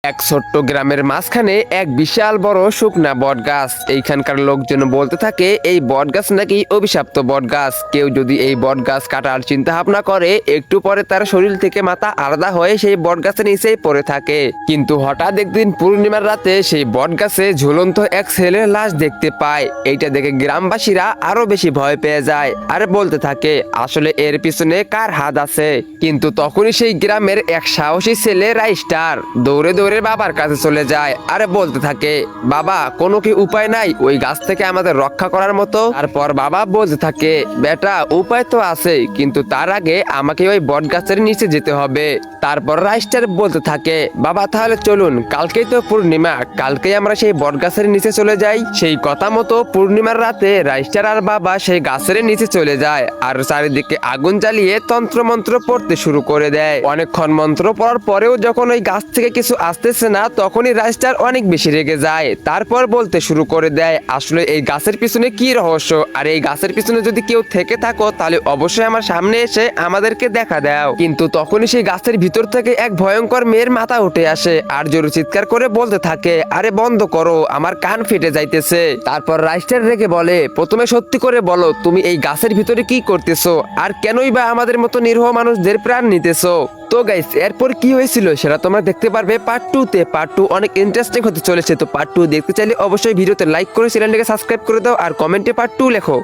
এক ছোট্ট গ্রামের মাঝখানে এক বিশাল বড় শুকনা বট গাছ। এইখানকার লোকজন বলতে থাকে এই বট গাছ নাকি অভিশপ্ত বট গাছ। কেউ যদি এই বট গাছ কাটার চিন্তা ভাবনা করে একটু পরে তার শরীর থেকে মাথা আলাদা হয়ে সেই বট গাছের নিচেই পড়ে থাকে। কিন্তু হঠাৎ একদিন পূর্ণিমার রাতে সেই বট গাছে ঝুলন্ত এক ছেলের লাশ দেখতে পায়। এইটা দেখে গ্রামবাসীরা আরো বেশি ভয় পেয়ে যায় আর বলতে থাকে আসলে এর পিছনে কার হাত আছে। কিন্তু তখনই সেই গ্রামের এক সাহসী ছেলে রাইস্টার দৌড়ে দৌড়ে বাবার কাছে চলে যায় আরে বলতে থাকে বাবা কোনো কি উপায় নাই ওই গাছ থেকে আমাদের রক্ষা করার মতো। তারপর বাবা বলতে থাকে বেটা উপায় তো আছে কিন্তু তার আগে আমাকে ওই বট গাছের নিচে যেতে হবে। তারপর রাইস্টার বলতে থাকে বাবা তাহলে চলুন কালকেই তো পূর্ণিমা, কালকেই আমরা সেই বট গাছের নিচে চলে যাই। সেই কথা মতো পূর্ণিমার রাতে রাইস্টার আর বাবা সেই গাছের নিচে চলে যায় আর চারিদিকে আগুন জ্বালিয়ে তন্ত্র মন্ত্র পড়তে শুরু করে দেয়। অনেকক্ষণ মন্ত্র পড়ার পরেও যখন ওই গাছ থেকে কিছু আসতেছে না তখনই রাইস্টার অনেক বেশি রেগে যায়। তারপর বলতে শুরু করে দেয় আসলে এই গাছের পিছনে কি রহস্য, আর এই গাছের পিছনে যদি কেউ থেকে থাকো তাহলে অবশ্যই আমার সামনে এসে আমাদেরকে দেখা দাও। কিন্তু তখনই সেই গাছের ভিতর থেকে এক ভয়ঙ্কর মেয়ের মাথা উঠে আসে আর জোরে চিৎকার করে বলতে থাকে আরে বন্ধ করো আমার কান ফেটে যাইতেছে। তারপর রাইস্টার রেগে বলে প্রথমে সত্যি করে বলো তুমি এই গাছের ভিতরে কি করতেছো আর কেনই বা আমাদের মতো নিরীহ মানুষদের প্রাণ নিতেছো। তো গাইস এরপর কি হয়েছিল সেটা তোমরা দেখতে পারবে পার্ট 2 তে। পার্ট 2 অনেক ইন্টারেস্টিং হতে চলেছে। তো পার্ট 2 দেখতে চাইলে অবশ্যই ভিডিওতে লাইক করে চ্যানেলটাকে সাবস্ক্রাইব করে দাও আর কমেন্টে পার্ট 2 লেখো।